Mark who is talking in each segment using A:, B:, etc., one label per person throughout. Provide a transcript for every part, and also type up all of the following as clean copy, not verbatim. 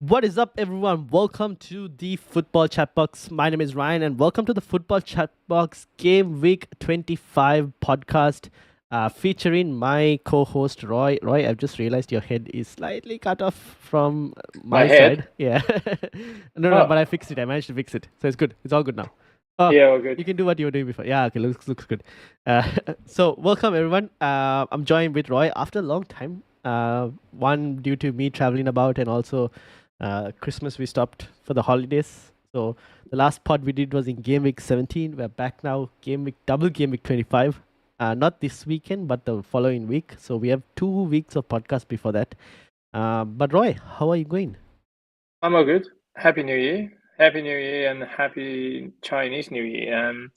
A: What is up, everyone? Welcome to the Football Chatbox. My name is Ryan, and welcome to the Football Chatbox Game Week 25 podcast, featuring my co-host Roy. Roy, I've just realized your head is slightly cut off from
B: My
A: my
B: head?
A: side. Yeah, no,
B: Oh,
A: but I fixed it. I managed to fix it, so it's good. It's all good now. Oh,
B: yeah, all good.
A: you can do what you were doing before. Yeah, okay, looks good. Uh, so welcome, everyone. I'm joined with Roy after a long time. One due to me traveling about, and also Christmas we stopped for the holidays. So the last pod we did was in game week 17. We're back now, double game week 25. Not this weekend, but the following week. So we have 2 weeks of podcast before that. But Roy, how are you going?
B: I'm all good. Happy New Year. Happy New Year and happy Chinese New Year.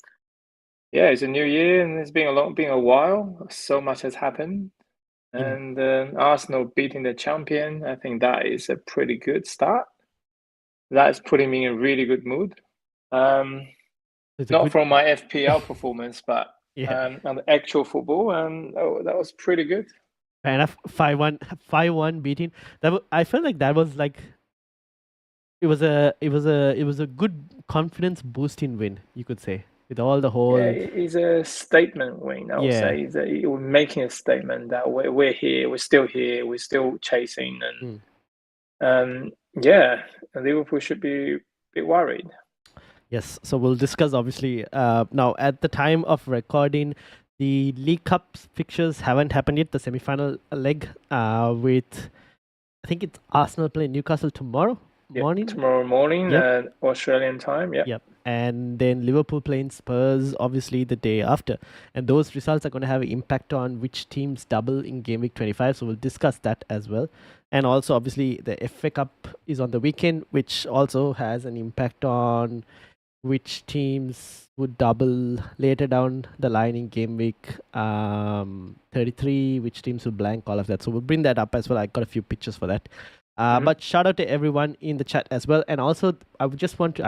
B: Yeah, it's a new year and it's been a while. So much has happened.
A: In
B: And Arsenal beating the champion, I think that is a pretty good start. That's putting me in a really good mood. Um,
A: it's a
B: Not
A: good,
B: from my FPL performance, but
A: yeah.
B: on the actual football, that was pretty good.
A: Fair enough. 5-1, 5-1 beating. I felt like that was like it was a good confidence boosting win, you could say, with all the
B: Yeah,
A: whole
B: it's a statement win, I would
A: yeah.
B: say. We're making a statement that we're here, we're still chasing,
A: Mm.
B: yeah, Liverpool should be a bit worried.
A: Yes, so we'll discuss obviously. Now, at the time of recording, the League Cup fixtures haven't happened yet. The semi-final leg, with I think it's Arsenal playing Newcastle tomorrow
B: Yeah,
A: morning.
B: tomorrow morning,
A: Yep,
B: Australian time. Yeah.
A: yep. And then Liverpool playing Spurs obviously the day after, and those results are going to have an impact on which teams double in game week 25. So we'll discuss that as well. And also, obviously, the FA Cup is on the weekend, which also has an impact on which teams would double later down the line in game week 33, which teams will blank, all of that. So we'll bring that up as well. I got a few pictures for that.
B: Mhm.
A: But shout out to everyone in the chat as well. And also, I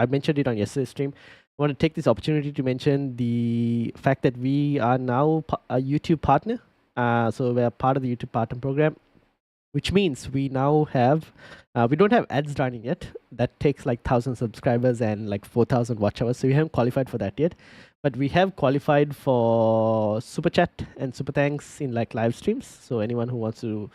A: mentioned it on yesterday's stream. I want to take this opportunity to mention the fact that we are now a YouTube partner. So we're part of the YouTube partner program, which means we now have we don't have ads running yet. That takes like 1,000 subscribers and like 4,000 watch hours, so we haven't qualified for that yet, but we have qualified for super chat and super thanks in like live streams. So anyone who wants to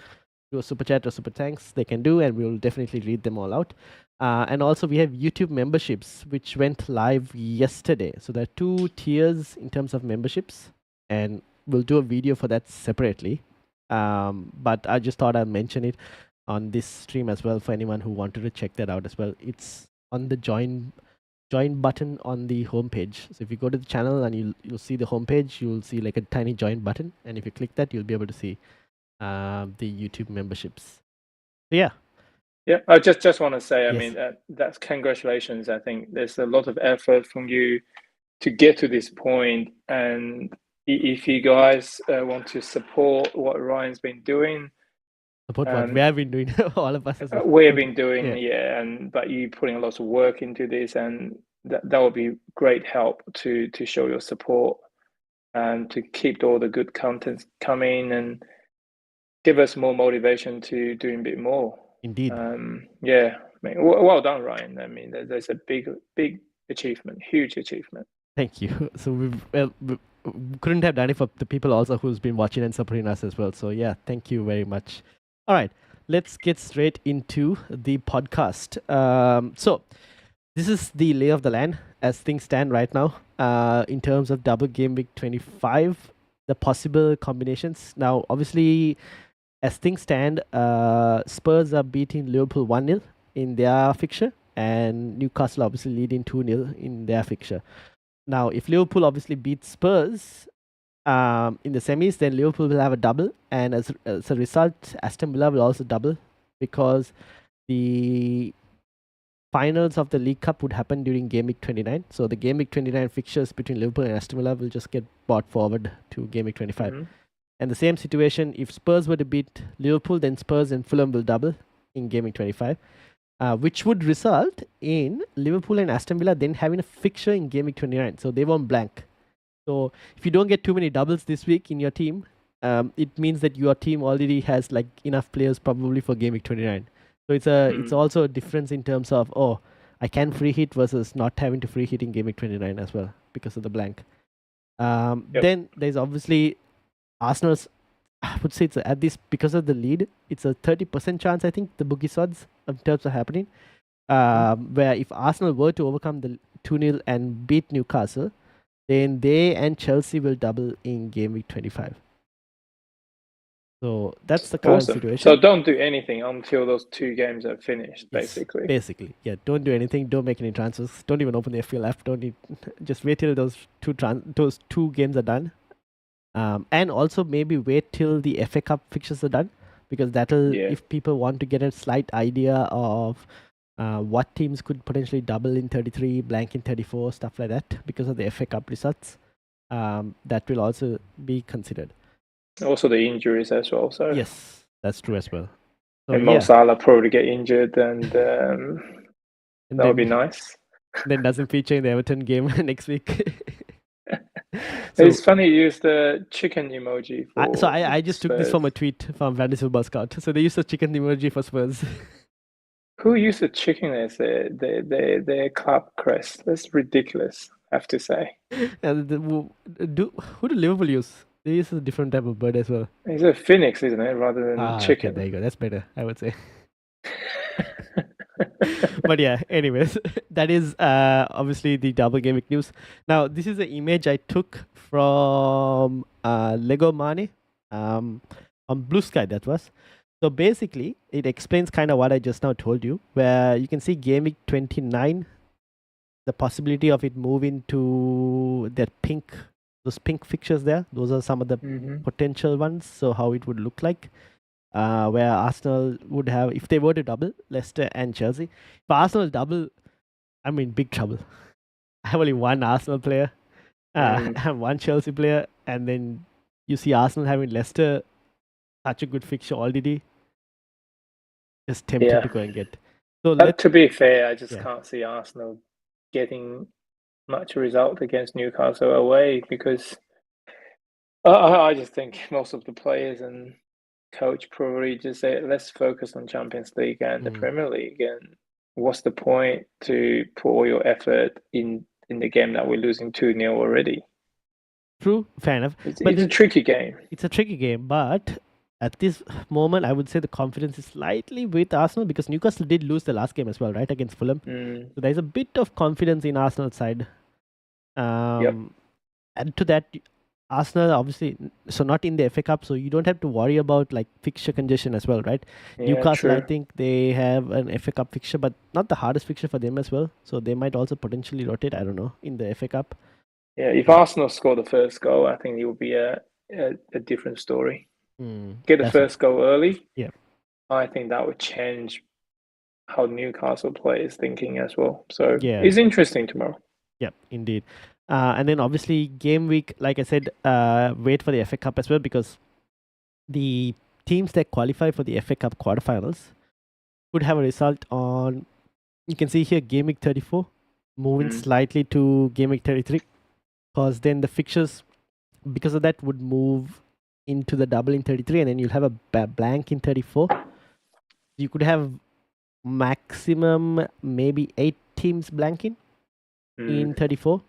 A: do a super chat or super thanks, they can do, and we will definitely read them all out. And also we have YouTube memberships, which went live yesterday. So there are 2 tiers in terms of memberships, and we'll do a video for that separately. But I just thought I'd mention it on this stream as well for anyone who wanted to check that out as well. It's on the join button on the homepage. So if you go to the channel and you'll see the homepage, you'll see like a tiny join button, and if you click that, you'll be able to see the YouTube memberships. So yeah.
B: Yeah, I just want to say, I
A: Yes.
B: mean, that's congratulations. I think there's a lot of effort from you to get to this point, and if you guys want to support what Ryan's been doing,
A: Support what we
B: um,
A: have been doing, all of us as well.
B: we've
A: Okay.
B: been doing,
A: Yeah.
B: yeah, but you putting a lot of work into this, and that will be great help to show your support and to keep all the good content coming and give us more motivation to doing a bit more.
A: Indeed.
B: Yeah, I mean, well done, Ryan. I mean, there's a big achievement, huge achievement.
A: Thank you. So we couldn't have done it for the people also who's been watching and supporting us as well. So yeah, thank you very much. All right, let's get straight into the podcast. So this is the lay of the land as things stand right now. In terms of double game week 25, the possible combinations. Now, obviously, as things stand, Spurs are beating Liverpool 1-0 in their fixture, and Newcastle obviously leading 2-0 in their fixture. Now, if Liverpool obviously beats Spurs in the semis, then Liverpool will have a double, and as a result, Aston Villa will also double, because the finals of the League Cup would happen during game week 29. So the game week 29 fixtures between Liverpool and Aston Villa will just get brought forward to game week 25.
B: Mm-hmm.
A: And the same situation, if Spurs were to beat Liverpool, then Spurs and Fulham will double in game week 25. Which would result in Liverpool and Aston Villa then having a fixture in game week 29. So they won't blank. So if you don't get too many doubles this week in your team, it means that your team already has like enough players probably for game week 29. So it's also a difference in terms of I can free hit versus not having to free hit in game week 29 as well because of the blank. Then there's obviously Arsenal's. I would say it's at this because of the lead. It's a 30% chance I think the bookies odds in terms of happening. Where if Arsenal were to overcome the 2-0 and beat Newcastle, then they and Chelsea will double in game week 25. So that's the current situation.
B: So don't do anything until those 2 games are finished, basically.
A: Basically, yeah. Don't do anything. Don't make any transfers. Don't even open the FPL app. Just wait till those two games are done. And also maybe wait till the FA Cup fixtures are done, because that'll if people want to get a slight idea of what teams could potentially double in 33, blank in 34, stuff like that, because of the FA Cup results. That will also be considered.
B: Also the injuries as well. So
A: yes, that's true as well. So,
B: and Mo Salah probably get injured, and that would be nice.
A: Then doesn't feature in the Everton game next week.
B: So, it's funny you use the chicken emoji for
A: I just took this from a tweet from Fantasy Football Scout. So they use the chicken emoji for Spurs.
B: Who used the chicken as their club crest? That's ridiculous, I have to say.
A: And who do Liverpool use? They use a different type of bird as well.
B: It's a phoenix, isn't it, rather than chicken?
A: Okay, there you go. That's better, I would say. But yeah, anyways, that is obviously the double game week news. Now, this is an image I took from Lego Mane on Blue Sky, that was. So basically, it explains kind of what I just now told you, where you can see game week 29, the possibility of it moving to those pink fixtures there. Those are some of the potential ones. So how it would look like. Where Arsenal would have, if they were to double, Leicester and Chelsea. If Arsenal double, I'm in big trouble. I have only one Arsenal player, I have one Chelsea player, and then you see Arsenal having Leicester, such a good fixture already. Just tempted to go and get.
B: So to be fair, I just can't see Arsenal getting much result against Newcastle away, because I just think most of the players and coach probably just say, let's focus on Champions League and the Premier League, and what's the point to put all your effort in the game that we're losing 2-0 already?
A: True, fair enough.
B: It's a tricky game.
A: It's a tricky game, but at this moment, I would say the confidence is slightly with Arsenal, because Newcastle did lose the last game as well, right, against Fulham. So there's a bit of confidence in Arsenal's side. And to that, Arsenal obviously, so not in the FA Cup, so you don't have to worry about like fixture congestion as well, right? Newcastle, I think they have an FA Cup fixture, but not the hardest fixture for them as well. So they might also potentially rotate, I don't know, in the FA Cup.
B: Yeah, if Arsenal score the first goal, I think it will be a different story. Get the first goal early.
A: Yeah,
B: I think that would change how Newcastle play is thinking as well. So it's interesting tomorrow.
A: Yeah, indeed. And then obviously game week, like I said, wait for the FA Cup as well, because the teams that qualify for the FA Cup quarterfinals could have a result on, you can see here, game week 34, moving slightly to game week 33, because then the fixtures, because of that, would move into the double in 33, and then you'll have a blank in 34. You could have maximum maybe 8 teams blanking in 34,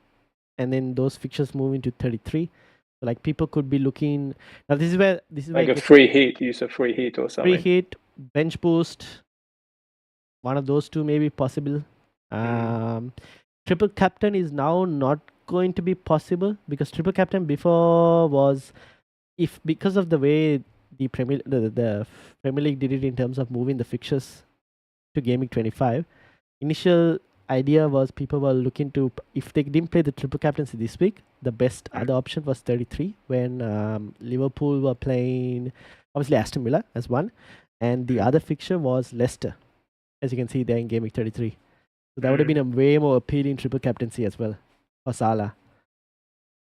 A: and then those fixtures move into 33. So like people could be looking, now this is where
B: like a free hit, use a free hit or something.
A: Free hit, bench boost, one of those two may be possible. Triple captain is now not going to be possible, because triple captain before was, because of the way the Premier League did it in terms of moving the fixtures to game week 25, initial idea was people were looking to, if they didn't play the triple captaincy this week, the best other option was 33, when Liverpool were playing obviously Aston Villa as one, and the other fixture was Leicester, as you can see there in game week 33. So that would have been a way more appealing triple captaincy as well for Salah.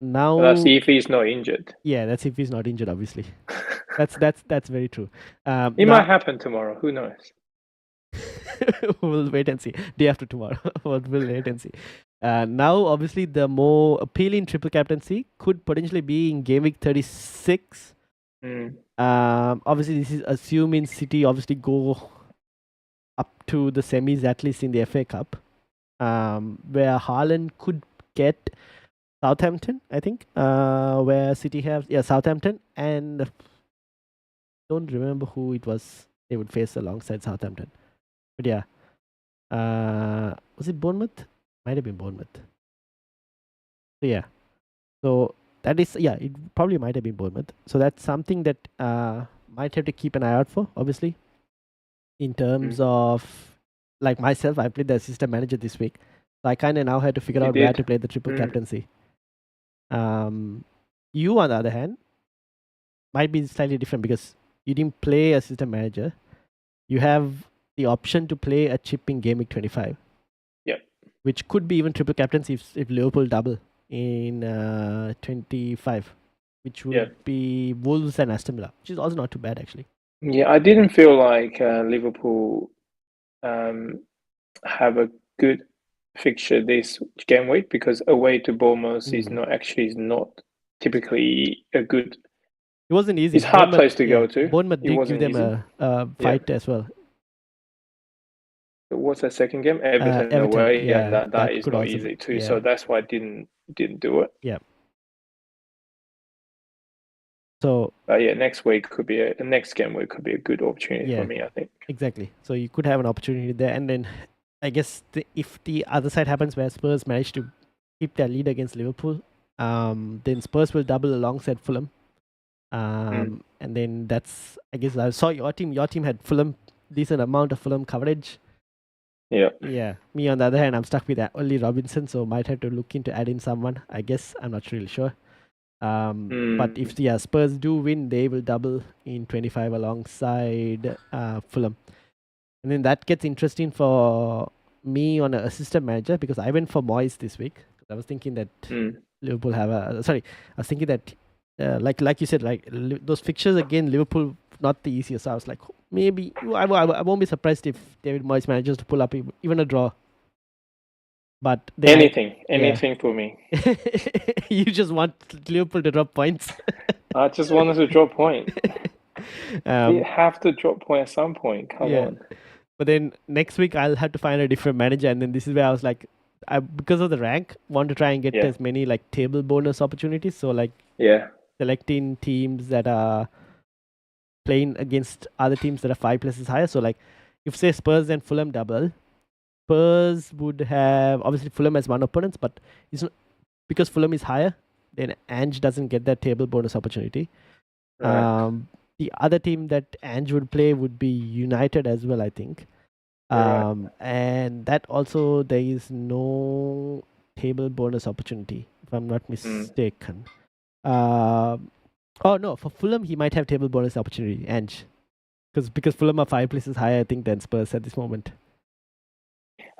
A: Now
B: that's if he's not injured.
A: Yeah, that's if he's not injured, obviously. That's very true.
B: It might happen tomorrow. Who knows?
A: We'll wait and see. Day after tomorrow. We'll wait and see. Now, obviously, the more appealing triple captaincy could potentially be in game week 36. Obviously, this is assuming City obviously go up to the semis, at least in the FA Cup, where Haaland could get Southampton, I think, where City have Southampton, and don't remember who it was they would face alongside Southampton, but yeah, was it Bournemouth? Might have been Bournemouth. So yeah, so that is it probably might have been Bournemouth. So that's something that might have to keep an eye out for, obviously, in terms of like myself. I played the assistant manager this week, so I kind of now had to figure out where to play the triple captaincy. You, on the other hand, might be slightly different because you didn't play assistant manager. You have the option to play a chip in game week 25.
B: Yep.
A: Which could be even triple captaincy if Liverpool double in 25, which would be Wolves and Aston Villa, which is also not too bad actually.
B: Yeah, I didn't feel like Liverpool have a good fixture this game week because away to Bournemouth is not typically a good.
A: It wasn't easy.
B: It's a hard place to go to.
A: Bournemouth did give them a fight as well.
B: What's the second game? Everton away, and that is not easy too. Yeah. So that's why I didn't do it.
A: Yeah. So
B: next week could be next game week could be a good opportunity for me, I think.
A: Exactly. So you could have an opportunity there, and then I guess if the other side happens where Spurs manage to keep their lead against Liverpool, then Spurs will double alongside Fulham. And then that's, I guess, I saw your team had Fulham, decent amount of Fulham coverage. Yeah. Me, on the other hand, I'm stuck with only Robinson, so might have to look into adding someone. I guess I'm not really sure. But if Spurs do win, they will double in 25 alongside Fulham, and then that gets interesting for me on an assistant manager because I went for Moyes this week. I was thinking that Liverpool have I was thinking that like you said, like those fixtures again, Liverpool not the easiest. So I was like, maybe I won't be surprised if David Moyes manages to pull up even a draw. But
B: anything for me.
A: You just want Liverpool to drop points.
B: I just wanted to drop points. You have to drop point at some point. Come on.
A: But then next week I'll have to find a different manager, and then this is where I was like, because of the rank, want to try and get as many like table bonus opportunities. So like selecting teams that are playing against other teams that are 5 places higher. So like if say Spurs and Fulham double, Spurs would have, obviously Fulham has one opponent, but it's not, because Fulham is higher, then Ange doesn't get that table bonus opportunity. Right. The other team that Ange would play would be United as well, I think. And that also, there is no table bonus opportunity, if I'm not mistaken. Oh no, for Fulham, he might have table bonus opportunity, Ange. Because Fulham are 5 places higher, I think, than Spurs at this moment.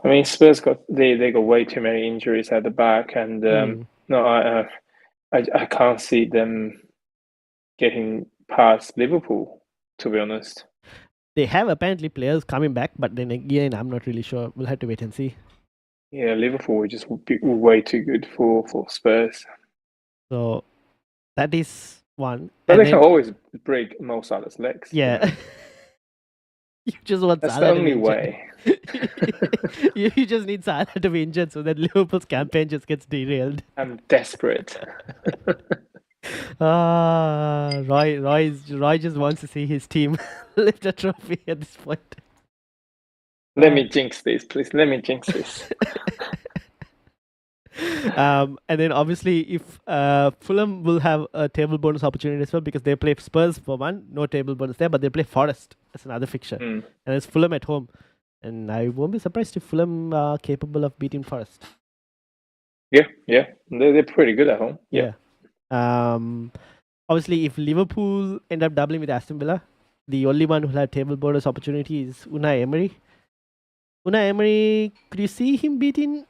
B: I mean, Spurs got way too many injuries at the back, and I can't see them getting past Liverpool, to be honest.
A: They have apparently players coming back, but then again, I'm not really sure. We'll have to wait and see.
B: Yeah, Liverpool would just be way too good for Spurs.
A: So that is one.
B: But they can always break Mo Salah's legs.
A: Yeah.
B: You know?
A: You just want
B: That's
A: Salah
B: the only way.
A: You just need Salah to be injured so that Liverpool's campaign just gets derailed.
B: I'm desperate.
A: Roy just wants to see his team lift a trophy at this point.
B: Let me jinx this, please. Let me jinx this.
A: And then obviously if Fulham will have a table bonus opportunity as well because they play Spurs for one, no table bonus there, but they play Forest as another fixture. And it's Fulham at home. And I won't be surprised if Fulham are capable of beating Forest.
B: Yeah. They're pretty good at home.
A: Yeah. Obviously, if Liverpool end up doubling with Aston Villa, the only one who will have table bonus opportunity is Unai Emery. Unai Emery, could you see him beating?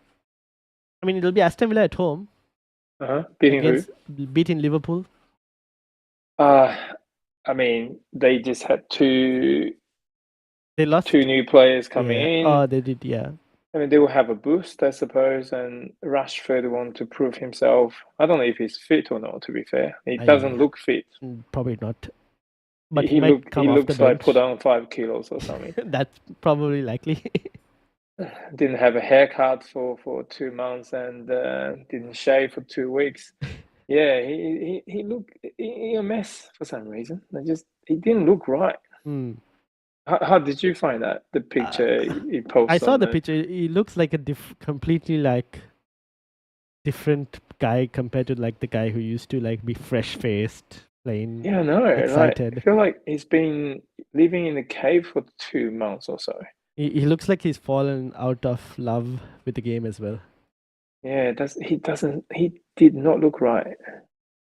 A: I mean, it'll be Aston Villa at home.
B: Beating who?
A: Beating Liverpool.
B: I mean, they just had to.
A: They lost.
B: 2 new players coming
A: Yeah.
B: in.
A: Oh, they did. Yeah.
B: I mean, they will have a boost, I suppose, and Rashford want to prove himself. I don't know if he's fit or not, to be fair. He doesn't look fit.
A: Probably not. But he might
B: He
A: come off the
B: looks like
A: bench.
B: put on 5 kilos or something.
A: That's probably likely.
B: Didn't have a haircut for 2 months and didn't shave for 2 weeks. Yeah, he looked a mess for some reason. He didn't look right.
A: Hmm.
B: How did you find that the picture he
A: I
B: posted
A: saw
B: on
A: the picture. He looks like a completely like different guy compared to like the guy who used to like be fresh faced, plain
B: Yeah, no, like I
A: excited.
B: feel like he's been living in a cave for 2 months or so.
A: He looks like he's fallen out of love with the game as well.
B: Yeah, he did not look right.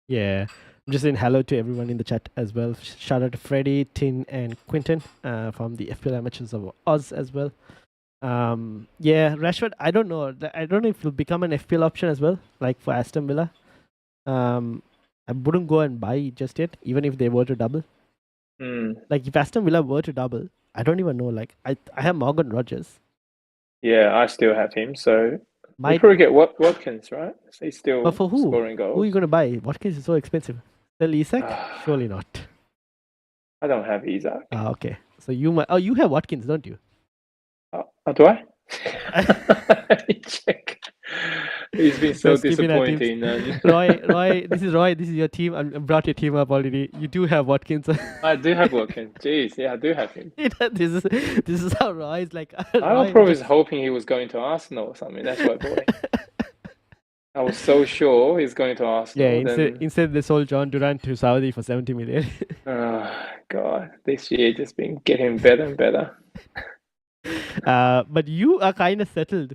A: Yeah. I'm just saying hello to everyone in the chat as well. Shout out to Freddie, Tin, and Quinton from the FPL Amateurs of Oz as well. Yeah, Rashford, I don't know. I don't know if he'll become an FPL option as well, like for Aston Villa. I wouldn't go and buy it just yet, even if they were to double. Like if Aston Villa were to double, I don't even know. Like I have Morgan Rogers.
B: Yeah, I still have him, so
A: Might,
B: you probably get Watkins, right? So he's still
A: but for who?
B: scoring goals.
A: Who are you gonna buy? Watkins is so expensive. Sell Isak? Surely not.
B: I don't have Isak.
A: Ah, okay. So you might. Oh, you have Watkins, don't you?
B: Do I? Let me check. He's been so
A: Let's keep in our teams.
B: disappointing. And
A: Roy, this is Roy. This is your team. I brought your team up already. You do have Watkins.
B: I do have Watkins. Jeez, yeah, I do have him.
A: This is how Roy is like.
B: I was probably hoping he was going to Arsenal or something. That's why I bought him. I was so sure he's going to Arsenal.
A: Yeah, instead they sold John Durant to Saudi for 70 million.
B: Oh God, this year just been getting better and better.
A: But you are kind of settled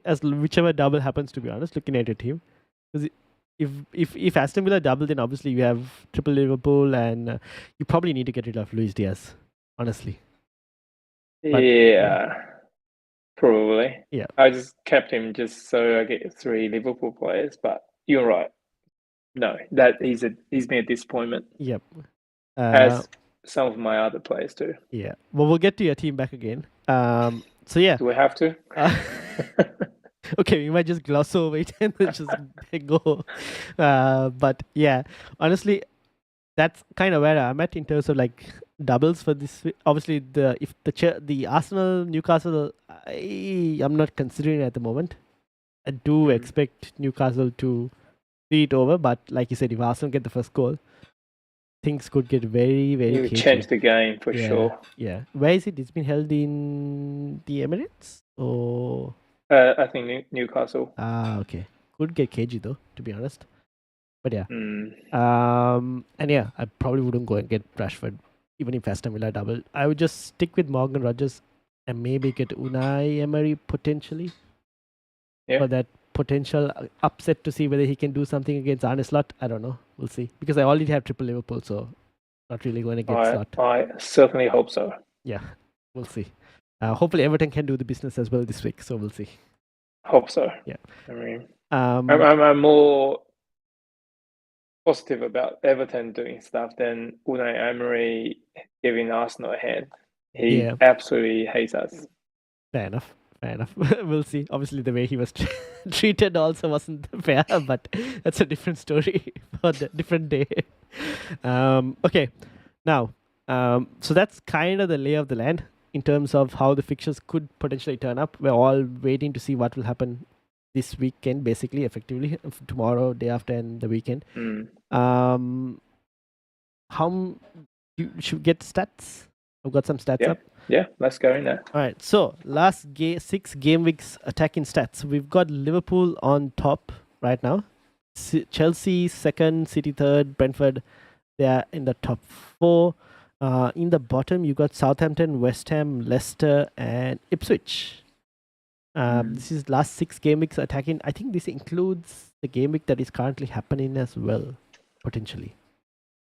A: as whichever double happens, to be honest, looking at your team. Because if Aston Villa double, then obviously you have triple Liverpool, and you probably need to get rid of Luis Diaz, honestly. But,
B: yeah, probably.
A: Yeah.
B: I just kept him just so I get 3 Liverpool players. But you're right. No, he's been a disappointment.
A: Yep.
B: As some of my other players too.
A: Yeah. Well, we'll get to your team back again. So yeah.
B: Do we have to?
A: Okay, we might just gloss over it and just go. But yeah, honestly, that's kind of where I'm at in terms of like doubles for this. Obviously, the Arsenal Newcastle, I'm not considering it at the moment. I do expect Newcastle to see it over, but like you said, if Arsenal get the first goal, things could get very, very.
B: You change the game for sure.
A: Yeah. Where is it? It's been held in the Emirates, or
B: I think Newcastle.
A: Okay. Could get cagey though, to be honest. But yeah.
B: Mm.
A: And yeah, I probably wouldn't go and get Rashford, even if Aston Villa double. I would just stick with Morgan Rogers and maybe get Unai Emery potentially.
B: Yeah.
A: For that potential upset to see whether he can do something against Arne Slot. I don't know. We'll see. Because I already have triple Liverpool, so not really going against Slot.
B: I certainly hope so.
A: Yeah, we'll see. Hopefully Everton can do the business as well this week, so we'll see.
B: Hope so.
A: Yeah.
B: I mean, I'm more positive about Everton doing stuff than Unai Emery giving Arsenal a hand. He absolutely hates us.
A: Fair enough. We'll see. Obviously, the way he was treated also wasn't fair, but that's a different story for a different day. Okay, now, so that's kind of the lay of the land in terms of how the fixtures could potentially turn up. We're all waiting to see what will happen this weekend, basically, effectively, tomorrow, day after, and the weekend. How you should get stats? I've got some stats up.
B: Yeah, let's go in there.
A: All right, so last 6 game weeks attacking stats. We've got Liverpool on top right now. Chelsea second, City third, Brentford, they are in the top 4. In the bottom, you got Southampton, West Ham, Leicester, and Ipswich. This is last 6 game weeks attacking. I think this includes the game week that is currently happening as well, potentially.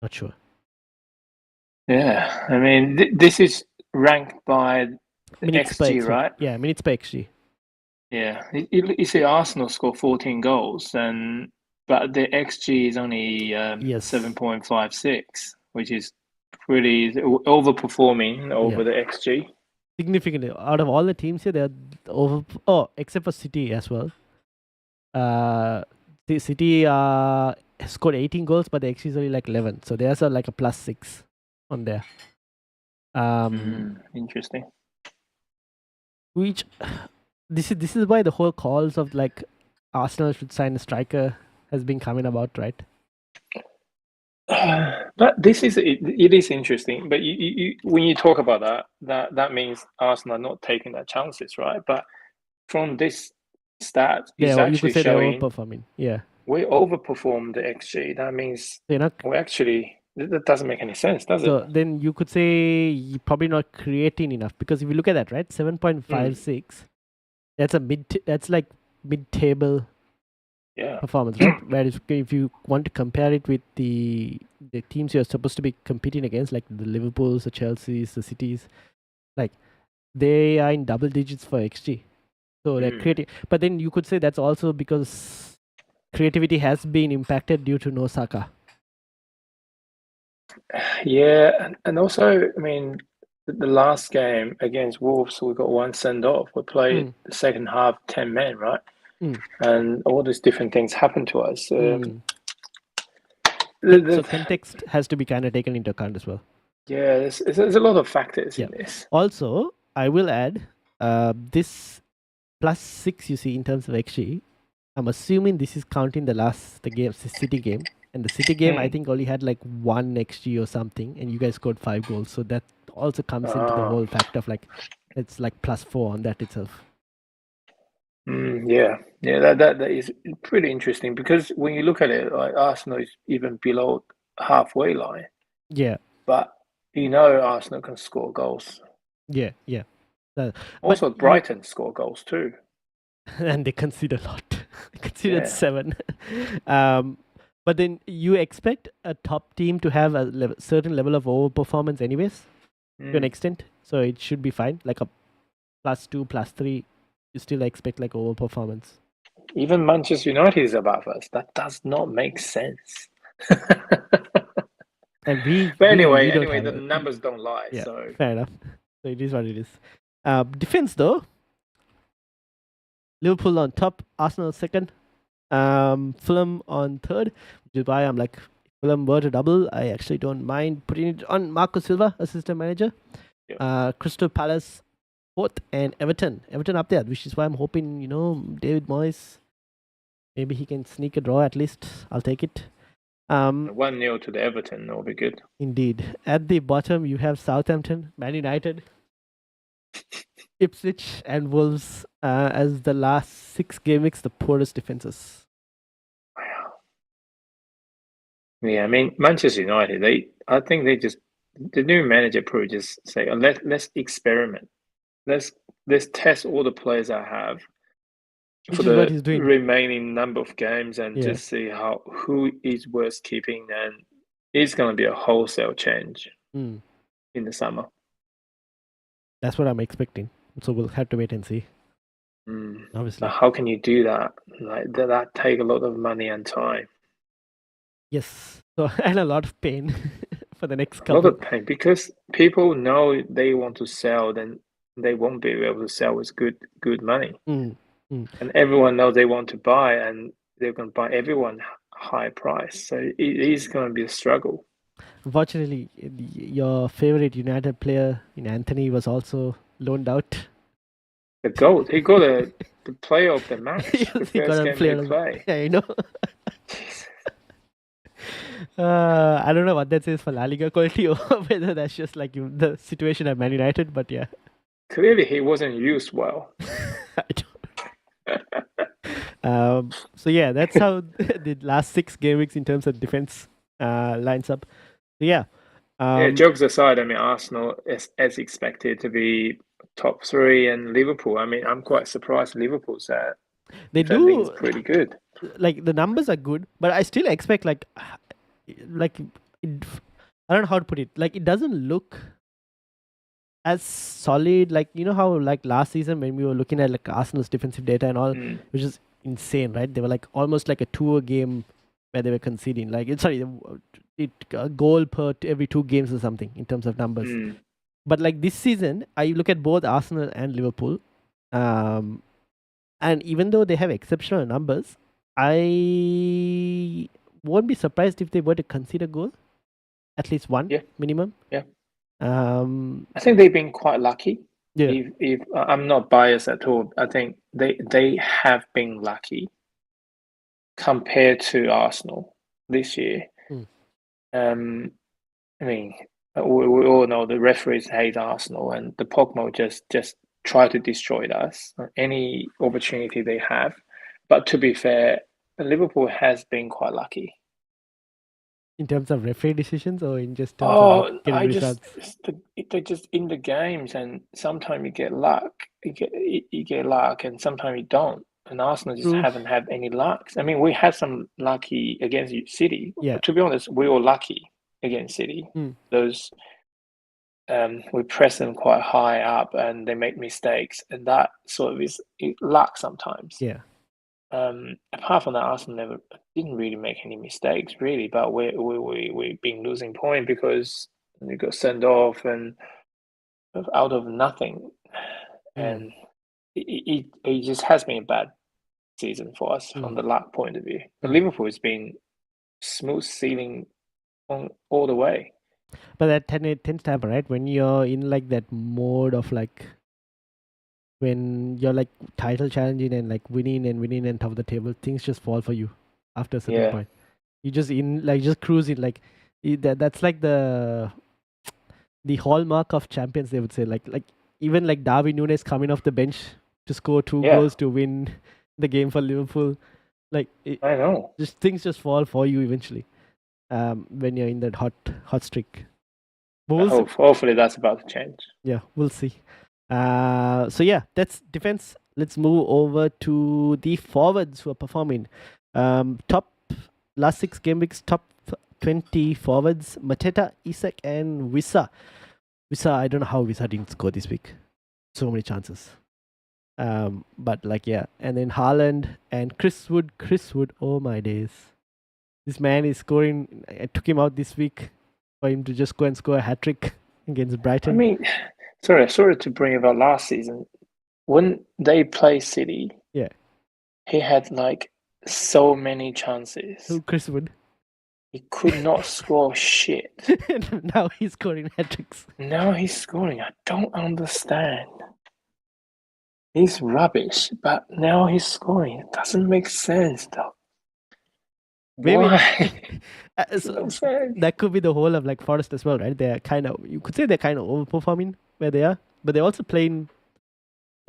A: Not sure.
B: Yeah, I mean, this is ranked by
A: minutes
B: XG, right?
A: Yeah, minutes per XG.
B: Yeah, you see Arsenal score 14 goals, but the XG is only 7.56, which is pretty overperforming over the XG.
A: significantly. Out of all the teams here, they're over. Oh, except for City as well. The City scored 18 goals, but the XG is only like 11. So there's like a +6 on there.
B: Interesting.
A: Which this is why the whole calls of like Arsenal should sign a striker has been coming about, right?
B: But it is interesting. But you when you talk about that means Arsenal are not taking their chances, right? But from this stat, it's
A: Yeah, you could
B: actually
A: say they're
B: showing
A: overperforming. Yeah,
B: we overperformed the XG. That means
A: they're not.
B: we actually that doesn't make any sense, does it?
A: So then you could say you're probably not creating enough, because if you look at that, right, 7.56, that's like mid-table
B: Yeah.
A: performance, right? Whereas if you want to compare it with the teams you're supposed to be competing against, like the Liverpools, the Chelseas, the Cities, like they are in double digits for XG. So they're creating. But then you could say that's also because creativity has been impacted due to no Saka.
B: Yeah, and also, I mean, the last game against Wolves, we got one send off. We played the second half 10 men, right? And all these different things happened to us.
A: So context has to be kind of taken into account as well.
B: Yeah, there's a lot of factors in this.
A: Also, I will add this +6 you see in terms of XG. I'm assuming this is counting the City game. And the City game, I think, only had like 1 XG or something, and you guys scored 5 goals. So that also comes into the whole fact of like, it's like +4 on that itself.
B: Yeah, that is pretty interesting, because when you look at it, like Arsenal is even below halfway line.
A: Yeah.
B: But Arsenal can score goals.
A: Yeah.
B: Also, Brighton score goals too.
A: And they concede a lot. They conceded 7. But then you expect a top team to have a certain level of overperformance anyways, to an extent. So it should be fine. Like a +2, +3, you still expect like overperformance.
B: Even Manchester United is above us. That does not make sense.
A: And
B: but anyway, the numbers don't lie.
A: Yeah,
B: so
A: fair enough. So it is what it is. Defense though, Liverpool on top, Arsenal second, Fulham on third, which is why I'm like, Fulham were to double, I actually don't mind putting it on Marco Silva, assistant manager. Crystal Palace fourth, and Everton up there, which is why I'm hoping, David Moyes, maybe he can sneak a draw at least. I'll take it.
B: 1-0 to the Everton, that'll be good.
A: Indeed. At the bottom, you have Southampton, Man United, Ipswich, and Wolves as the last 6 game weeks, the poorest defenses.
B: Wow. Yeah, I mean, Manchester United, I think the new manager probably just say, let's experiment. Let's test all the players I have for the remaining number of games, and just see who is worth keeping, and it's going to be a wholesale change in the summer.
A: That's what I'm expecting. So we'll have to wait and see. Obviously.
B: But how can you do that? Like that take a lot of money and time.
A: Yes. So and a lot of pain for the next couple.
B: A lot of pain, because people know they want to sell, then they won't be able to sell with good money. And everyone knows they want to buy, and they're going to buy everyone high price. So it is going to be a struggle.
A: Unfortunately, your favorite United player in Anthony was also loaned out.
B: The goal. He got the player of the match. The
A: he
B: first game he played.
A: Yeah, you know. I don't know what that says for La Liga quality, or whether that's just like the situation at Man United, but yeah.
B: Clearly, he wasn't used well.
A: I don't. So yeah, that's how the last 6 game weeks in terms of defense lines up. So yeah.
B: Jokes aside, I mean, Arsenal is as expected to be top 3, and Liverpool. I mean, I'm quite surprised Liverpool's
A: they do
B: pretty good.
A: Like the numbers are good, but I still expect I don't know how to put it. Like it doesn't look as solid. Like how like last season when we were looking at like Arsenal's defensive data and all, which is insane, right? They were like almost like a 2 game where they were conceding a goal per every 2 games or something in terms of numbers. But like this season, I look at both Arsenal and Liverpool, and even though they have exceptional numbers, I won't be surprised if they were to concede a goal, at least one
B: Yeah,
A: minimum.
B: yeah.
A: Um,
B: I think they've been quite lucky.
A: yeah.
B: If I'm not biased at all, I think they have been lucky compared to Arsenal this year.
A: Mm.
B: Um, I mean, we all know the referees hate Arsenal, and the Pogmo just try to destroy us any opportunity they have. But to be fair, Liverpool has been quite lucky.
A: In terms of referee decisions or in just terms of like
B: Oh,
A: getting results?
B: they're just in the games, and sometimes you get luck, you get luck, and sometimes you don't. And Arsenal just
A: True.
B: haven't had any luck. I mean, we had some lucky against City.
A: Yeah.
B: To be honest, we were lucky against City.
A: Mm.
B: Those we press them quite high up, and they make mistakes, and that sort of is luck sometimes.
A: Yeah.
B: Apart from that, Arsenal never didn't really make any mistakes, really. But we've been losing point because we got sent off and out of nothing,
A: Mm.
B: and it just has been a bad season for us from
A: Mm.
B: the luck point of view. But
A: Mm.
B: Liverpool has been smooth sailing on all the way.
A: But it tends to happen, right? When you're in like that mode of like when you're like title challenging and like winning and top of the table, things just fall for you after a certain
B: Yeah,
A: point. You just in like just cruising like that's like the hallmark of champions, they would say. Like even like Darwin Nunes coming off the bench to score two
B: yeah,
A: goals to win the game for Liverpool. Like
B: I know.
A: just things just fall for you eventually. When you're in that hot streak. But we'll see.
B: Hopefully that's about to change.
A: Yeah, we'll see. So yeah, that's defense. Let's move over to the forwards who are performing. Top last 6 game weeks, top 20 forwards: Mateta, Isak, and Wissa. Wissa, I don't know how Wissa didn't score this week. So many chances. But like yeah, and then Haaland and Chris Wood. Chris Wood, oh my days! This man is scoring. I took him out this week for him to just go and score a hat trick against
B: I
A: Brighton.
B: mean, sorry to bring about last season. When they play City,
A: Yeah.
B: he had like so many chances.
A: Who, Chris Wood?
B: He could not score shit.
A: Now he's scoring hat tricks.
B: Now he's scoring. I don't understand. He's rubbish, but now he's scoring. It doesn't make sense, though.
A: Maybe
B: Why?
A: so that could be the whole of like Forest as well, right? They're kind of, you could say they're kind of overperforming where they are, but they're also playing.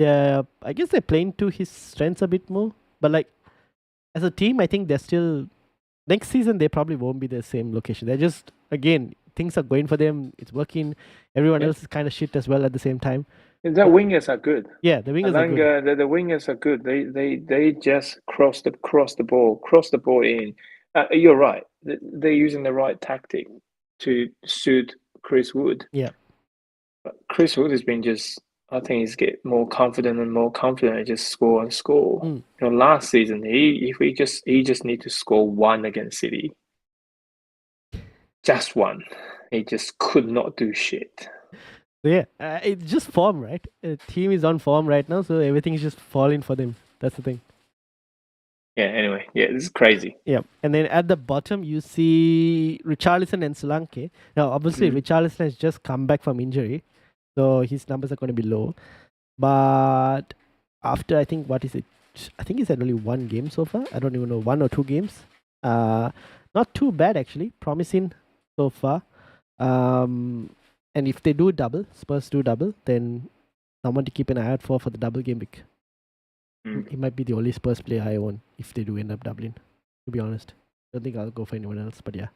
A: I guess they're playing to his strengths a bit more. But like as a team, I think they're still next season. They probably won't be the same location. They're just again things are going for them. It's working. Everyone else is kind of shit as well at the same time.
B: The wingers are good.
A: Yeah, the wingers are good.
B: The wingers are good. They just cross the ball in. You're right. They're using the right tactic to suit Chris Wood.
A: Yeah.
B: But Chris Wood has been just. I think he's get more confident and more confident and just score and score.
A: Mm.
B: You know, last season he just need to score one against City. Just one. He just could not do shit.
A: So yeah, it's just form, right? The team is on form right now, so everything is just falling for them. That's the thing.
B: Yeah, anyway, yeah, this is crazy.
A: Yeah, and then at the bottom you see Richarlison and Solanke. Now, obviously, Richarlison has just come back from injury, so his numbers are going to be low. But after I think what is it? I think he's had only one game so far. I don't even know, 1 or 2 games. Not too bad actually. Promising so far. And if they do double, Spurs do double, then someone to keep an eye out for the double game week. He might be the only Spurs player I own if they do end up doubling, to be honest. Don't think I'll go for anyone else, but yeah.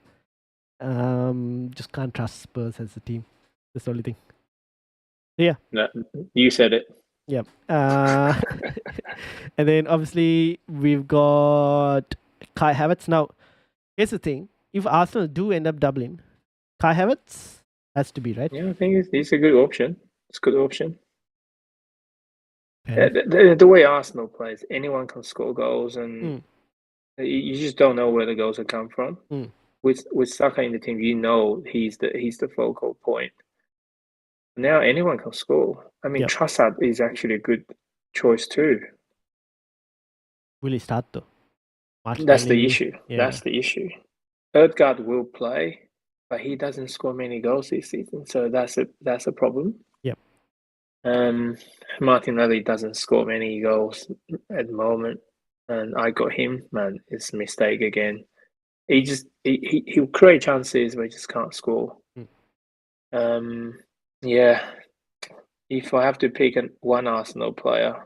A: Just can't trust Spurs as a team. That's the only thing. Yeah.
B: No, you said it.
A: Yeah. And then obviously we've got Kai Havertz. Now, here's the thing. If Arsenal do end up doubling, Kai Havertz has to be, right?
B: Yeah, I think it's a good option. It's a good option. The way Arsenal plays, anyone can score goals, and you just don't know where the goals will come from. With Saka in the team, you know he's the focal point. Now anyone can score. I mean,
A: Yep.
B: Trossard is actually a good choice too.
A: Will he start though?
B: That's the
A: Martinelli,
B: issue.
A: yeah.
B: That's the issue. Odegaard will play, but he doesn't score many goals this season, so that's a problem.
A: Yep.
B: Martinelli doesn't score many goals at the moment, and I got him. Man, it's a mistake again. He'll create chances, but he just can't score. Yeah. If I have to pick one Arsenal player,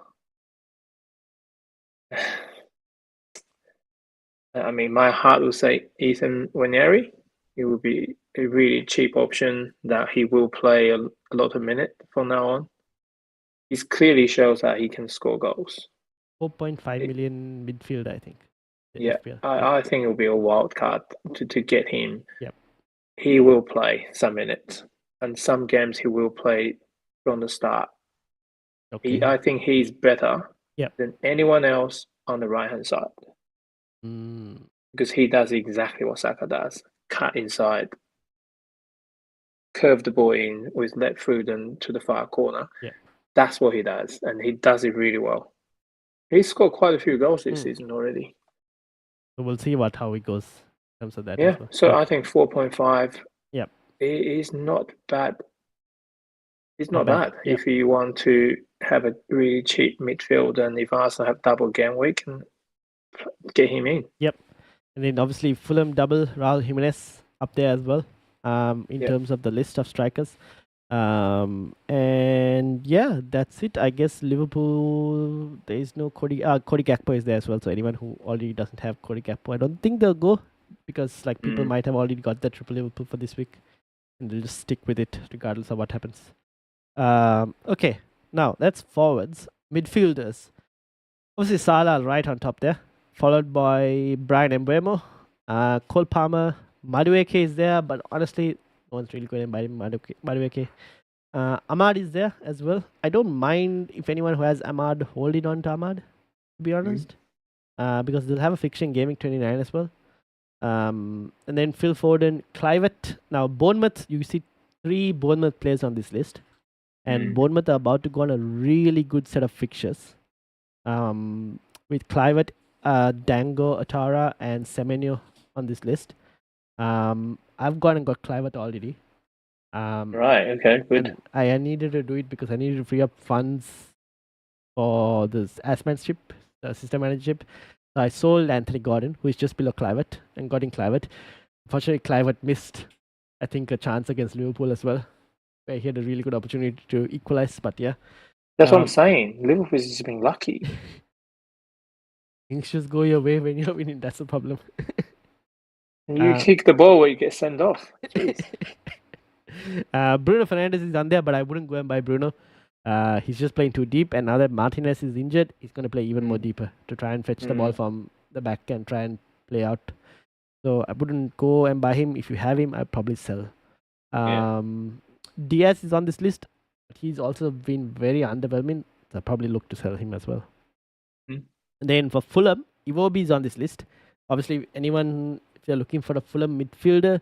B: I mean, my heart will say Ethan Waneri. It will be a really cheap option that he will play a lot of minutes from now on. He clearly shows that he can score goals.
A: 4.5 million midfield, I think.
B: Yeah,
A: FPL.
B: I think it will be a wild card to get him.
A: Yep.
B: He will play some minutes, and some games he will play from the start.
A: Okay.
B: I think he's better
A: Yep.
B: than anyone else on the right hand side. Because he does exactly what Saka does: cut inside, curve the ball in with left foot and to the far corner.
A: Yeah.
B: That's what he does, and he does it really well. He's scored quite a few goals this season already.
A: So we'll see how it goes in terms of that
B: Yeah,
A: as well.
B: so I think 4.5
A: Yep.
B: is not bad. It's
A: Not
B: not
A: bad.
B: bad
A: Yep.
B: if you want to have a really cheap midfield, and if Arsenal have double game week, and get him in.
A: Yep. And then obviously Fulham double, Raul Jimenez up there as well. In terms of the list of strikers. And yeah, that's it. I guess Liverpool, there is no Cody Gakpo is there as well. So anyone who already doesn't have Cody Gakpo, I don't think they'll go, because like people might have already got that triple Liverpool for this week, and they'll just stick with it regardless of what happens. Okay, now that's forwards. Midfielders, obviously Salah right on top there, followed by Brian Mbeumo, Cole Palmer, Madueke is there, but honestly, no one's really going to buy Madueke. Ahmad is there as well. I don't mind if anyone who has Ahmad holding on to Ahmad, to be honest, because they'll have a fixture in Gaming 29 as well. And then Phil Foden, Clivett. Now Bournemouth, you see 3 Bournemouth players on this list, and Bournemouth are about to go on a really good set of fixtures. With Clivett, Dango, Atara, and Semenyo on this list. I've gone and got Clivett already.
B: Right, okay, good.
A: And I needed to do it because I needed to free up funds for this Asmanship, the system managership. So I sold Anthony Gordon, who is just below Clivett, and got in Clivett. Unfortunately, Clivett missed, I think, a chance against Liverpool as well, where he had a really good opportunity to equalize, but yeah.
B: That's what I'm saying. Liverpool's just been lucky.
A: Things just go your way when you're winning, that's the problem.
B: You kick the ball where you get sent off.
A: Bruno Fernandes is on there, but I wouldn't go and buy Bruno. He's just playing too deep, and now that Martinez is injured, he's going to play even more deeper to try and fetch the ball from the back and try and play out. So I wouldn't go and buy him. If you have him, I'd probably sell. Diaz is on this list, but he's also been very underwhelming. So I'll probably look to sell him as well. And then for Fulham, Iwobi is on this list. Obviously, anyone, if you're looking for a Fulham midfielder,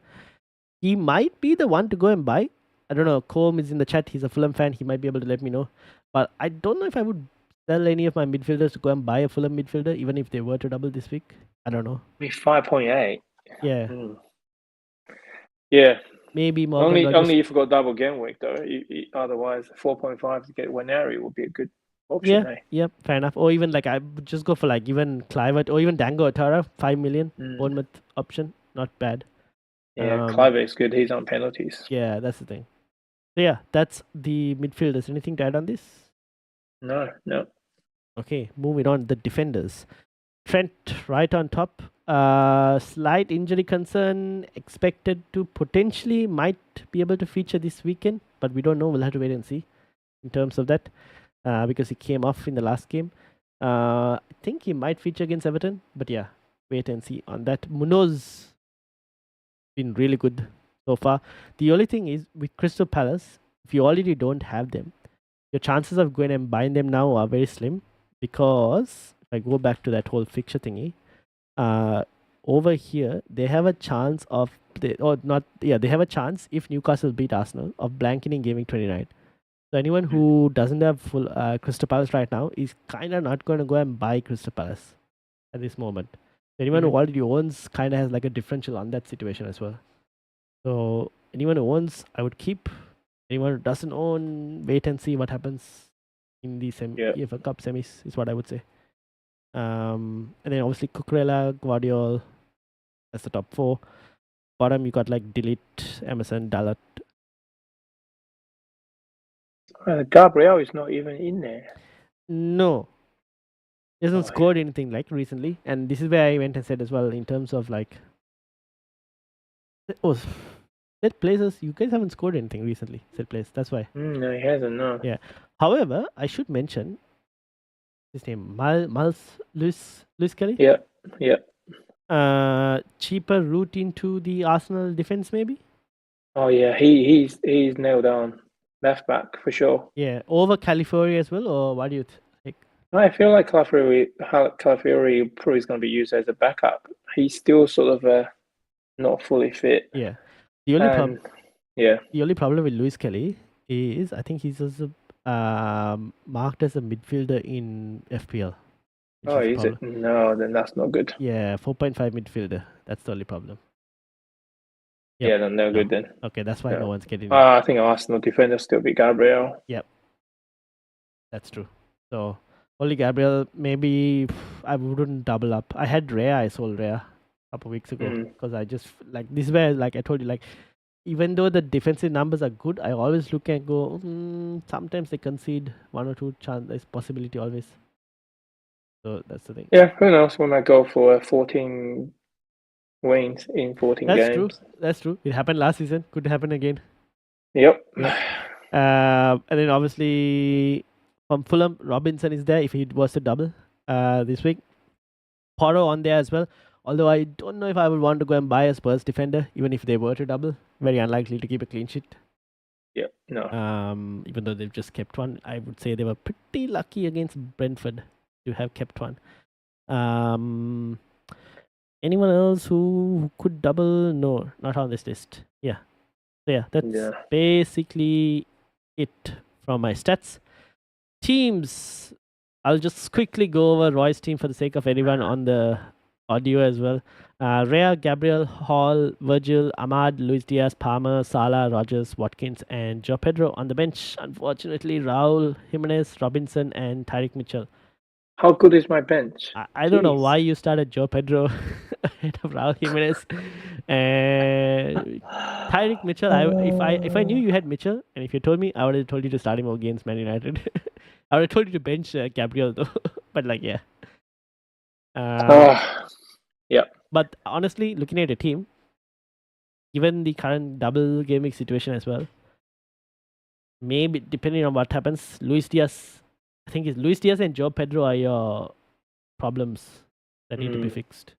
A: he might be the one to go and buy. I don't know. Combe is in the chat. He's a Fulham fan. He might be able to let me know. But I don't know if I would sell any of my midfielders to go and buy a Fulham midfielder, even if they were to double this week. I don't know.
B: 5.8.
A: Yeah.
B: Yeah.
A: Maybe Morgan
B: only if you got double game week though. Otherwise, 4.5 to get Waneri would be a good option.
A: Yeah, fair enough. Or even I would just go for even Clivett or even Dango Atara, 5 million Bournemouth option. Not bad.
B: Yeah, Clivett is good. He's on penalties.
A: Yeah, that's the thing. So yeah, that's the midfielders. Anything to add on this?
B: No.
A: Okay, moving on. The defenders. Trent right on top. Slight injury concern, expected to potentially might be able to feature this weekend, but we don't know. We'll have to wait and see in terms of that, because he came off in the last game. I think he might feature against Everton, but yeah, wait and see on that. Munoz been really good so far. The only thing is with Crystal Palace, if you already don't have them, your chances of going and buying them now are very slim, because if I go back to that whole fixture thingy, over here they have a chance of they have a chance, if Newcastle beat Arsenal, of blanking in Gaming 29. So anyone who doesn't have full Crystal Palace right now is kind of not going to go and buy Crystal Palace at this moment. Anyone who already owns kind of has like a differential on that situation as well. So anyone who owns, I would keep. Anyone who doesn't own, wait and see what happens in the EFL Cup semis is what I would say. And then obviously Cucurella, Guardiola, that's the top four. Bottom you got like Delete, Emerson, Dalot.
B: Gabriel is not even in there.
A: No, he hasn't scored anything like recently, and this is where I went and said as well in terms of like, set places. You guys haven't scored anything recently. Set place. That's why.
B: No, he hasn't. No.
A: Yeah. However, I should mention his name, Lewis Kelly.
B: Yeah.
A: Cheaper route into the Arsenal defense, maybe.
B: Oh yeah, he's nailed down left back for sure.
A: Yeah, over Calafiori as well, or what do you think?
B: I feel like Calafiori probably is going to be used as a backup. He's still sort of not fully fit.
A: Yeah, the only problem.
B: Yeah.
A: The only problem with Lewis Kelly is I think he's also marked as a midfielder in FPL.
B: Oh, is it? No, then that's not good.
A: Yeah, 4.5 midfielder. That's the only problem.
B: Yep. Yeah, then no good then.
A: Okay, that's why no one's getting.
B: I think Arsenal defender still be Gabriel.
A: Yep, that's true. So only Gabriel. Maybe I wouldn't double up. I had Rhea. I sold Rhea a couple of weeks ago because I just like this is where like I told you like even though the defensive numbers are good, I always look and go. Sometimes they concede one or two chance. There's possibility always. So that's the thing.
B: Yeah, who knows? We might go for 14 wins in 14 games.
A: True. That's true. It happened last season. Could happen again.
B: Yep.
A: And then obviously from Fulham, Robinson is there if he was to double this week. Porro on there as well. Although I don't know if I would want to go and buy a Spurs defender, even if they were to double. Very unlikely to keep a clean sheet.
B: Yep. No.
A: Even though they've just kept one, I would say they were pretty lucky against Brentford to have kept one. Anyone else who could double? No, not on this list. Yeah. So yeah, that's basically it from my stats. Teams. I'll just quickly go over Roy's team for the sake of anyone on the audio as well. Rhea, Gabriel, Hall, Virgil, Ahmad, Luis Diaz, Palmer, Salah, Rogers, Watkins, and Joe Pedro on the bench. Unfortunately, Raul, Jimenez, Robinson, and Tyreek Mitchell.
B: How good is my bench?
A: I don't know why you started Joe Pedro ahead of Raul Jimenez and Tyreek Mitchell. If I knew you had Mitchell, and if you told me, I would have told you to start him against Man United. I would have told you to bench Gabriel though. But like yeah.
B: Yeah.
A: But honestly, looking at the team, given the current double game week situation as well, maybe depending on what happens, Luis Diaz. I think it's Luis Diaz and Joe Pedro are your problems that need to be fixed.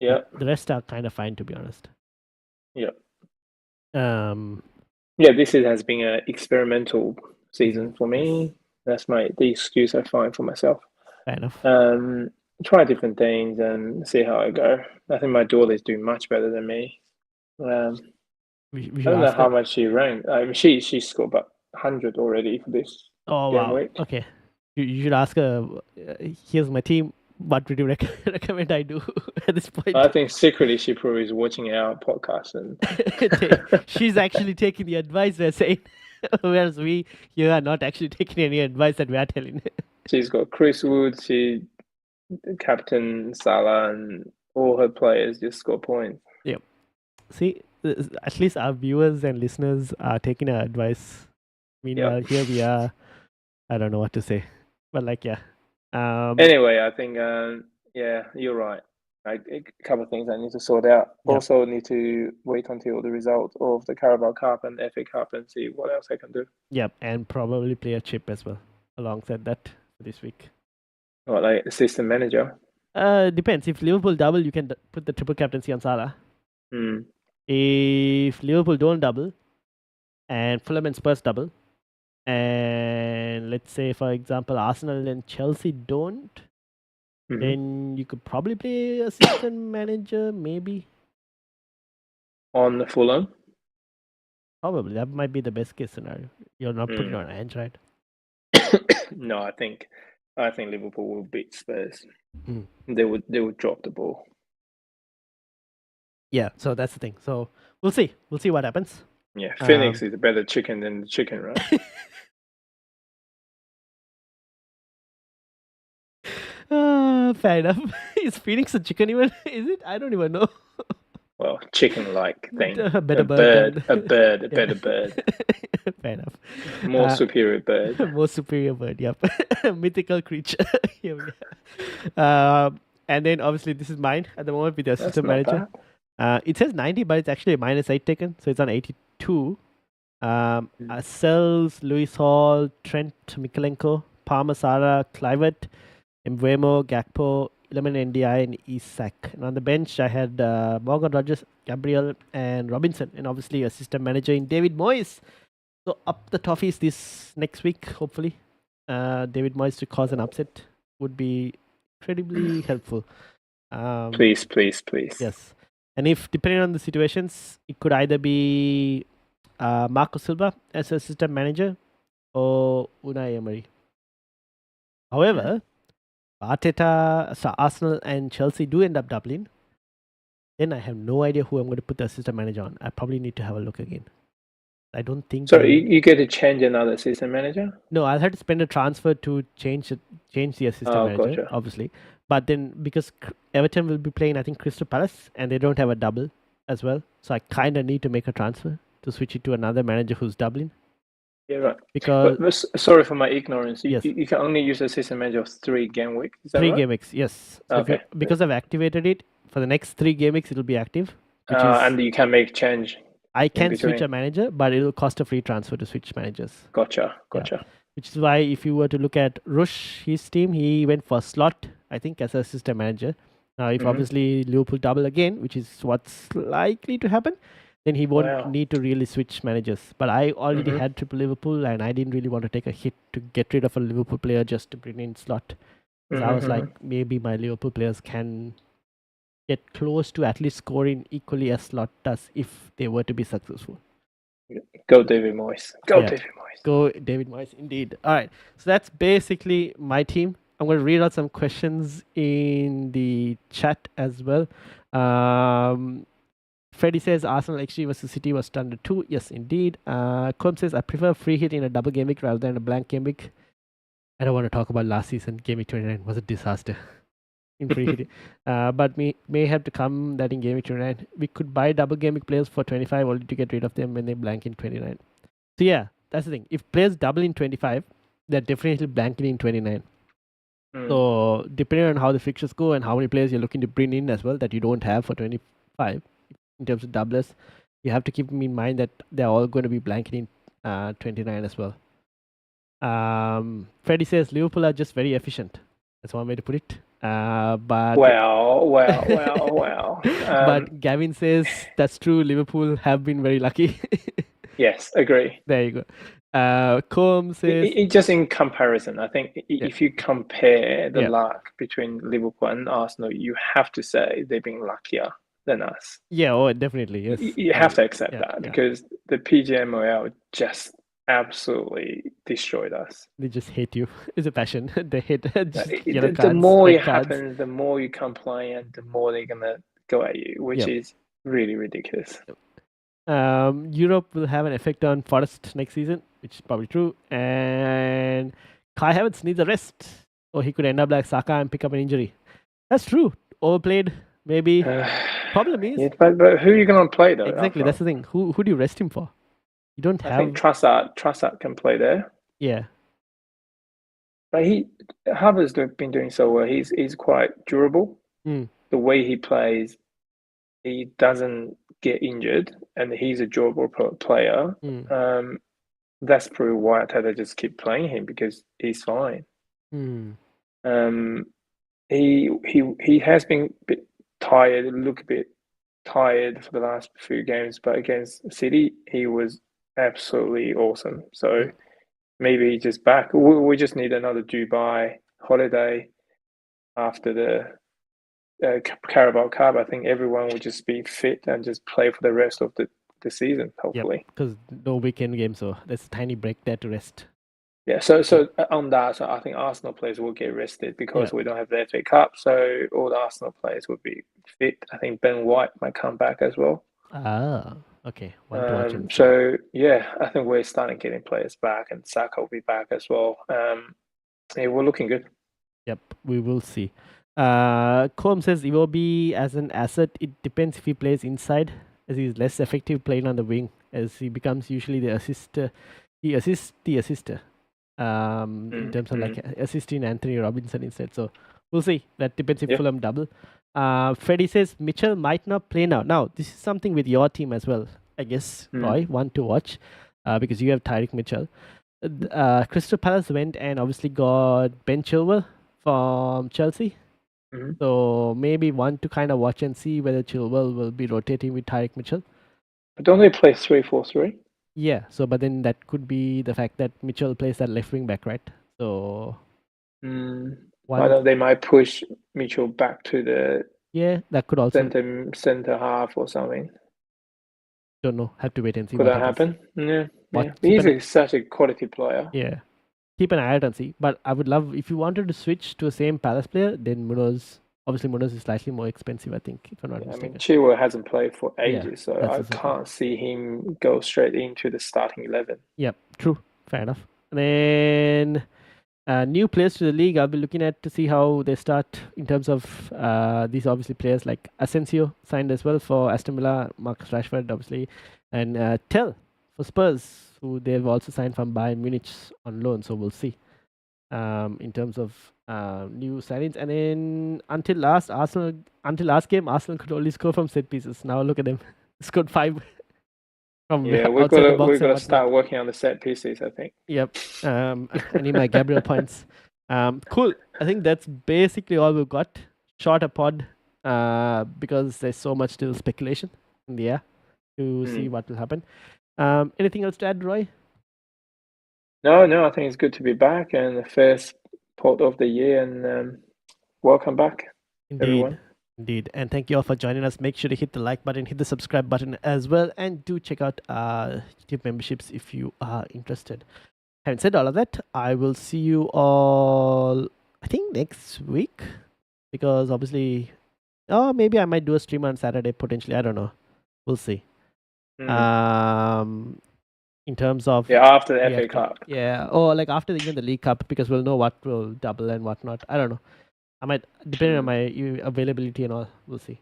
B: Yeah.
A: The rest are kind of fine, to be honest.
B: Yeah.
A: Yeah,
B: this has been an experimental season for me. That's the excuse I find for myself.
A: Fair enough.
B: Try different things and see how I go. I think my daughter is doing much better than me. I don't know how much she ranked. I mean, she scored about 100 already for this.
A: Oh wow! Week. Okay, you should ask her. Here's my team. What would you recommend I do at this point?
B: I think secretly she probably is watching our podcast and
A: she's actually taking the advice we're saying, whereas we here are not actually taking any advice that we are telling.
B: She's got Chris Wood. She captain Salah, and all her players just score points.
A: Yep. See, at least our viewers and listeners are taking our advice. Meanwhile, here we are. I don't know what to say, but like, yeah.
B: Anyway, I think, you're right. A couple of things I need to sort out. Yep. Also, need to wait until the result of the Carabao Cup and FA Cup and see what else I can do.
A: Yep, and probably play a chip as well alongside that for this week.
B: What, like assistant manager?
A: Depends. If Liverpool double, you can put the triple captaincy on Salah. If Liverpool don't double, and Fulham and Spurs double, and let's say, for example, Arsenal and Chelsea don't, then you could probably play assistant manager, maybe.
B: On the Fulham?
A: Probably. That might be the best case scenario. You're not putting it on Ange, right?
B: No, I think Liverpool will beat Spurs.
A: Mm.
B: They would drop the ball.
A: Yeah, so that's the thing. So we'll see. We'll see what happens.
B: Yeah, Phoenix is a better chicken than the chicken, right?
A: Fair enough. Is Phoenix a chicken even? Is it? I don't even know.
B: Well, chicken-like thing.
A: A better bird.
B: A better
A: bird. Fair enough.
B: More superior bird.
A: More superior bird. Yep. Mythical creature. Here we go. And then obviously this is mine at the moment with the assistant manager. It says 90, but it's actually a -8 taken, so it's on 82. Sells, Lewis Hall, Trent Mikalenko, Palmer Sara, Clivert, Mbuemo, Gakpo, Lemon NDI, and Isak. And on the bench, I had Morgan Rogers, Gabriel, and Robinson, and obviously assistant manager in David Moyes. So up the toffees this next week, hopefully. David Moyes to cause an upset would be incredibly helpful.
B: Please.
A: Yes. And if, depending on the situations, it could either be Marco Silva as assistant manager or Unai Emery. However, Arteta, so Arsenal and Chelsea do end up doubling. Then I have no idea who I'm going to put the assistant manager on. I probably need to have a look again. I don't think.
B: So you get to change another assistant manager?
A: No, I'll have to spend a transfer to change the assistant manager,
B: gotcha.
A: obviously. But then because Everton will be playing, I think, Crystal Palace, and they don't have a double as well, so I kind of need to make a transfer to switch it to another manager who's doubling.
B: Yeah, right.
A: Because
B: sorry for my ignorance.
A: Yes.
B: You can only use assistant manager of 3 game week. Is that
A: 3
B: right?
A: game weeks, yes. So
B: Okay.
A: Because I've activated it for the next 3 game weeks, it'll be active.
B: And you can make change.
A: I can switch a manager, but it'll cost a free transfer to switch managers.
B: Gotcha.
A: Yeah. Which is why if you were to look at Rush, his team, he went for Slot, I think, as assistant manager. Now, if obviously Liverpool double again, which is what's likely to happen, then he won't need to really switch managers. But I already had triple Liverpool, and I didn't really want to take a hit to get rid of a Liverpool player just to bring in Slot. So I was like, maybe my Liverpool players can get close to at least scoring equally as Slot does if they were to be successful.
B: Go David Moyes.
A: Go David Moyes, indeed. All right. So that's basically my team. I'm going to read out some questions in the chat as well. Freddie says Arsenal XG versus City was standard 2. Yes, indeed. Combe says I prefer free hit in a double game week rather than a blank game week. I don't want to talk about last season. Game week 29 was a disaster in free hit. But may have to come that in game week 29. We could buy double game week players for 25 only to get rid of them when they blank in 29. So yeah, that's the thing. If players double in 25, they're definitely blanking in 29. So depending on how the fixtures go and how many players you're looking to bring in as well that you don't have for 25 in terms of doublers, you have to keep in mind that they're all going to be blanking in 29 as well. Freddie says Liverpool are just very efficient. That's one way to put it. But but Gavin says that's true. Liverpool have been very lucky.
B: Yes, agree.
A: There you go. Combe says
B: just in comparison, I think if you compare the luck between Liverpool and Arsenal, you have to say they've been luckier than us.
A: Yeah, oh, definitely, yes.
B: You have to accept that because the PGMOL just absolutely destroyed us.
A: They just hate you. It's a passion. They hate
B: the more it happens, the more you complain, the more they're gonna go at you, which is really ridiculous.
A: Europe will have an effect on Forest next season, which is probably true. And Kai Havertz needs a rest, or he could end up like Saka and pick up an injury. That's true. Overplayed, maybe. Problem is,
B: but who are you going to play though?
A: Exactly, that's the thing. Who do you rest him for? You don't have.
B: I think Trossard can play there.
A: Yeah,
B: but Havertz been doing so well. He's quite durable. The way he plays, he doesn't get injured, and he's a durable player. That's probably why Arteta just keep playing him because he's fine. He has been a bit tired, look a bit tired for the last few games, but against City, he was absolutely awesome. So maybe he's just back. We just need another Dubai holiday after the Carabao Cup. I think everyone will just be fit and just play for the rest of the the season, hopefully.
A: Because no weekend game, so there's a tiny break there to rest.
B: Yeah, so on that, so I think Arsenal players will get rested because we don't have the FA Cup. So all the Arsenal players will be fit. I think Ben White might come back as well.
A: Ah, okay. One to watch and see.
B: So yeah, I think we're starting getting players back, and Saka will be back as well. Yeah, we're looking good.
A: Yep, we will see. Combe says Iwobi as an asset, it depends if he plays inside, as he's less effective playing on the wing, as he becomes usually the assister. He assists the assister. In terms of like assisting Anthony Robinson instead. So we'll see. That depends if Fulham double. Freddie says Mitchell might not play now. Now, this is something with your team as well, I guess, Roy, one to watch, because you have Tyreek Mitchell. Crystal Palace went and obviously got Ben Chilwell from Chelsea. So maybe one to kind of watch and see whether Chilwell will be rotating with Tyreek Mitchell.
B: But don't they play 3-4-3?
A: Yeah, so but then that could be the fact that Mitchell plays that left wing back, right? So
B: I know they might push Mitchell back to the
A: that could also
B: center half or something.
A: Don't know. Have to wait and see.
B: Could that happen? Yeah. He's such a quality player.
A: Yeah, keep an eye out and see. But I would love if you wanted to switch to the same Palace player, then Munoz. Obviously, Munoz is slightly more expensive, I think, if I'm not mistaken.
B: I mean, Chilwell hasn't played for ages, so I can't see him go straight into the starting 11.
A: Yep, true. Fair enough. And then new players to the league, I'll be looking at to see how they start in terms of these obviously players like Asensio signed as well for Aston Villa, Marcus Rashford, obviously, and Tell for Spurs, who they've also signed from Bayern Munich on loan. So we'll see in terms of new signings. And then until last game, Arsenal could only score from set pieces. Now look at them, scored 5 from
B: we've got to start working on the set pieces, I think.
A: Yep. I need my Gabriel points. Cool. I think that's basically all we've got. Short a pod because there's so much still speculation in the air to see what will happen. Anything else to add, Roy?
B: No, I think it's good to be back and the first pod of the year, and welcome back, everyone.
A: Indeed. And thank you all for joining us. Make sure to hit the like button, hit the subscribe button as well, and do check out our YouTube memberships if you are interested. Having said all of that, I will see you all, I think, next week, because obviously, maybe I might do a stream on Saturday potentially. I don't know. We'll see. In terms of
B: after the FA Cup.
A: Or like after even the League Cup, because we'll know what will double and what not. I don't know. I might, depending on my availability and all, we'll see.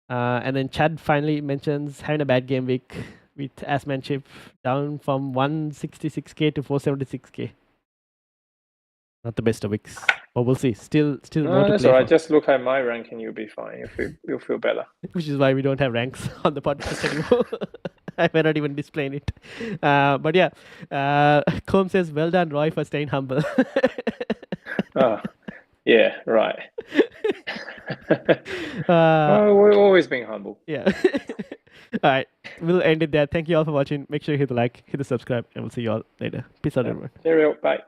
A: And then Chad finally mentions having a bad game week with Asmanship down from 166k to 476k. Not the best of weeks, but we'll see. Still more to
B: that's
A: play
B: all right.
A: for.
B: Just look at my ranking, you'll be fine. You'll feel better.
A: Which is why we don't have ranks on the podcast anymore. I may not even displaying it. But yeah, Combe says, well done, Roy, for staying humble.
B: Yeah, right. We've always been humble.
A: Yeah. All right. We'll end it there. Thank you all for watching. Make sure you hit the like, hit the subscribe, and we'll see you all later. Peace out, everyone.
B: Cheerio. Bye.